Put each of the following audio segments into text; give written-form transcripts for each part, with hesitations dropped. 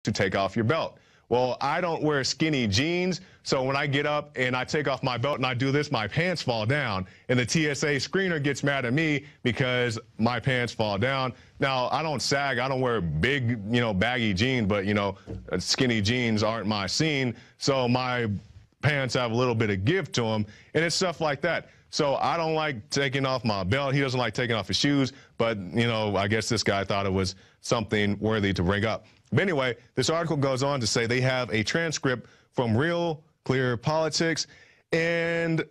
to take off your belt. Well, I don't wear skinny jeans, so when I get up and I take off my belt and I do this, my pants fall down, and the TSA screener gets mad at me because my pants fall down. Now, I don't sag, I don't wear big, baggy jeans, but, skinny jeans aren't my scene, so my pants have a little bit of give to them, and it's stuff like that. So I don't like taking off my belt. He doesn't like taking off his shoes, but, I guess this guy thought it was something worthy to bring up. But anyway, this article goes on to say they have a transcript from Real Clear Politics, and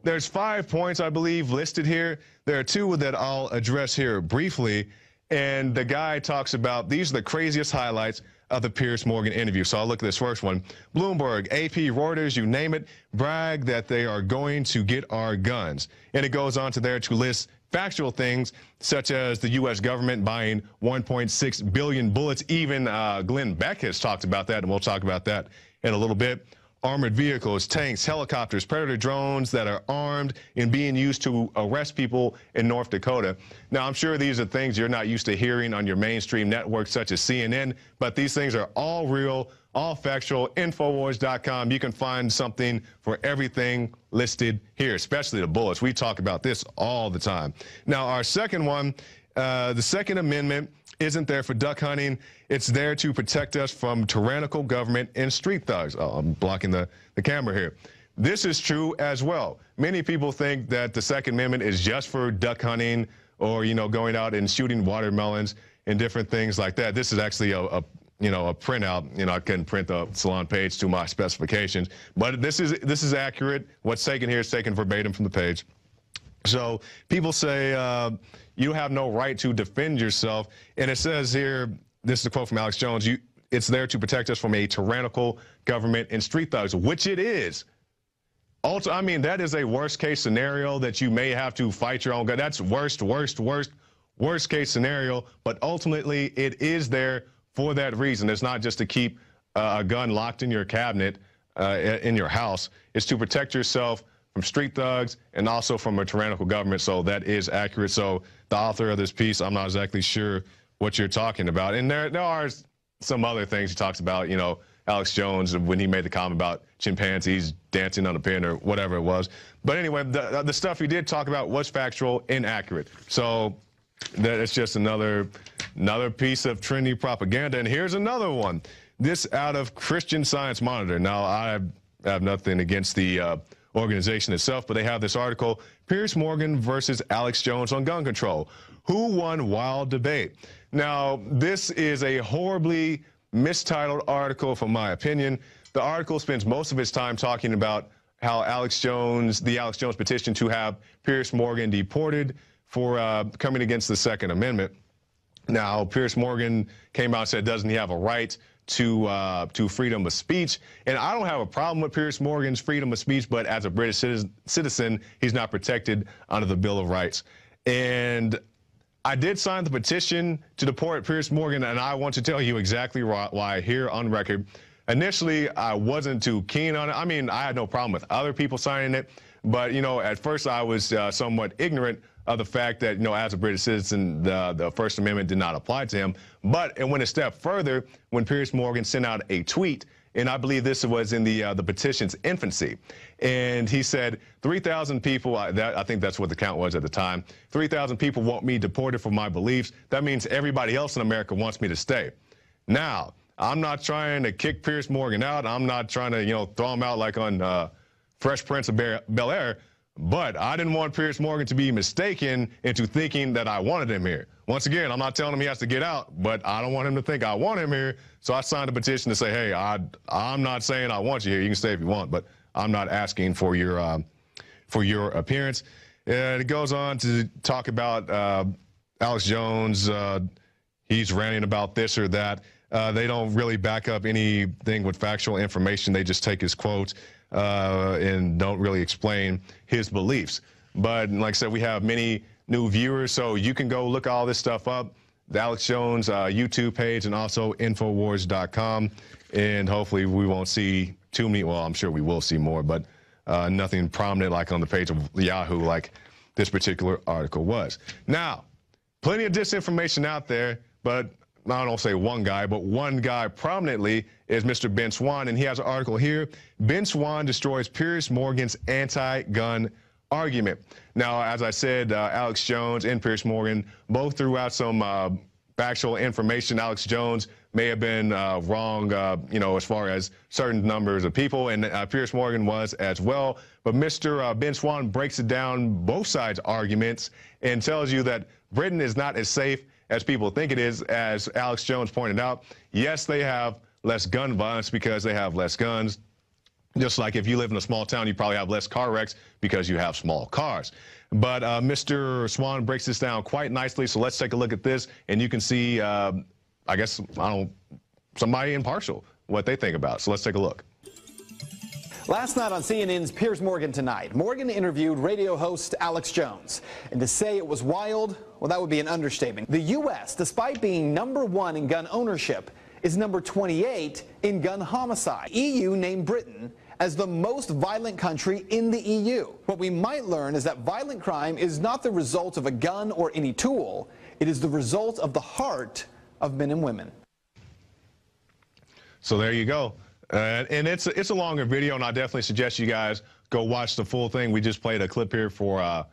there's 5 points, I believe, listed here. There are 2 that I'll address here briefly, and the guy talks about these are the craziest highlights of the Piers Morgan interview. So I'll look at this first one. Bloomberg, AP, Reuters, you name it, brag that they are going to get our guns. And it goes on to there to list factual things such as the U.S. government buying 1.6 billion bullets. Even Glenn Beck has talked about that, and we'll talk about that in a little bit. Armored vehicles, tanks, helicopters, Predator drones that are armed and being used to arrest people in North Dakota. Now, I'm sure these are things you're not used to hearing on your mainstream networks such as CNN, but these things are all real, all factual. Infowars.com. You can find something for everything listed here, especially the bullets. We talk about this all the time. Now, our second one, the Second Amendment isn't there for duck hunting. It's there to protect us from tyrannical government and street thugs. Oh, I'm blocking the camera here. This is true as well. Many people think that the Second Amendment is just for duck hunting or, going out and shooting watermelons and different things like that. This is actually a printout. I couldn't print the salon page to my specifications, but this is accurate. What's taken here is taken verbatim from the page. So people say you have no right to defend yourself. And it says here, this is a quote from Alex Jones, it's there to protect us from a tyrannical government and street thugs, which it is. Also, I mean, that is a worst case scenario that you may have to fight your own gun. That's worst case scenario. But ultimately, it is there for that reason. It's not just to keep a gun locked in your cabinet in your house. It's to protect yourself from street thugs and also from a tyrannical government. So that is accurate. So the author of this piece, I'm not exactly sure what you're talking about. And there are some other things he talks about, Alex Jones, when he made the comment about chimpanzees dancing on a pin or whatever it was. But anyway, the stuff he did talk about was factual and accurate. So it's just another piece of trendy propaganda. And here's another one. This out of Christian Science Monitor. Now, I have nothing against the organization itself, but they have this article, Piers Morgan versus Alex Jones on gun control. Who won wild debate? Now, this is a horribly mistitled article, from my opinion. The article spends most of its time talking about how the Alex Jones petition to have Piers Morgan deported for coming against the Second Amendment. Now, Piers Morgan came out and said, doesn't he have a right to freedom of speech? And I don't have a problem with Piers Morgan's freedom of speech, but as a British citizen, he's not protected under the Bill of Rights. And I did sign the petition to deport Piers Morgan, and I want to tell you exactly why here on record. Initially, I wasn't too keen on it. I mean, I had no problem with other people signing it, but, at first I was somewhat ignorant of the fact that, as a British citizen, the First Amendment did not apply to him. But it went a step further when Piers Morgan sent out a tweet, and I believe this was in the petition's infancy. And he said, 3,000 people, I think that's what the count was at the time, 3,000 people want me deported for my beliefs. That means everybody else in America wants me to stay. Now, I'm not trying to kick Piers Morgan out. I'm not trying to, throw him out like on Fresh Prince of Bel-Air. But I didn't want Piers Morgan to be mistaken into thinking that I wanted him here. Once again, I'm not telling him he has to get out, but I don't want him to think I want him here. So I signed a petition to say, hey, I'm not saying I want you here. You can stay if you want, but I'm not asking for your appearance. And it goes on to talk about Alex Jones. He's ranting about this or that. They don't really back up anything with factual information. They just take his quotes and don't really explain his beliefs. But like I said, we have many new viewers, so you can go look all this stuff up. The Alex Jones YouTube page and also Infowars.com. And hopefully we won't see too many, well, I'm sure we will see more, but nothing prominent like on the page of Yahoo like this particular article was. Now, plenty of disinformation out there, but I don't say one guy, but one guy prominently is Mr. Ben Swann, and he has an article here. Ben Swann destroys Piers Morgan's anti-gun argument. Now, as I said, Alex Jones and Piers Morgan both threw out some factual information. Alex Jones may have been wrong, as far as certain numbers of people, and Piers Morgan was as well. But Mr. Ben Swann breaks it down, both sides' arguments, and tells you that Britain is not as safe as people think it is. As Alex Jones pointed out, yes, they have less gun violence because they have less guns. Just like if you live in a small town, you probably have less car wrecks because you have small cars. But Mr. Swann breaks this down quite nicely. So let's take a look at this, and you can see, I guess, somebody impartial, what they think about it. So let's take a look. Last night on CNN's Piers Morgan Tonight, Morgan interviewed radio host Alex Jones. And to say it was wild, well, that would be an understatement. The U.S., despite being #1 in gun ownership, is number 28 in gun homicide. EU named Britain as the most violent country in the EU. What we might learn is that violent crime is not the result of a gun or any tool. It is the result of the heart of men and women. So there you go. And it's a longer video, and I definitely suggest you guys go watch the full thing. We just played a clip here for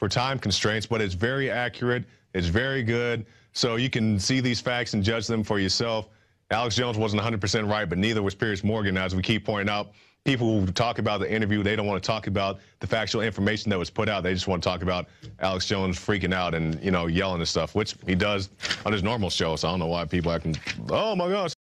time constraints, but it's very accurate. It's very good. So you can see these facts and judge them for yourself. Alex Jones wasn't 100% right, but neither was Piers Morgan. As we keep pointing out, people who talk about the interview, they don't want to talk about the factual information that was put out. They just want to talk about Alex Jones freaking out and, yelling and stuff, which he does on his normal show. So I don't know why people acting, oh my gosh.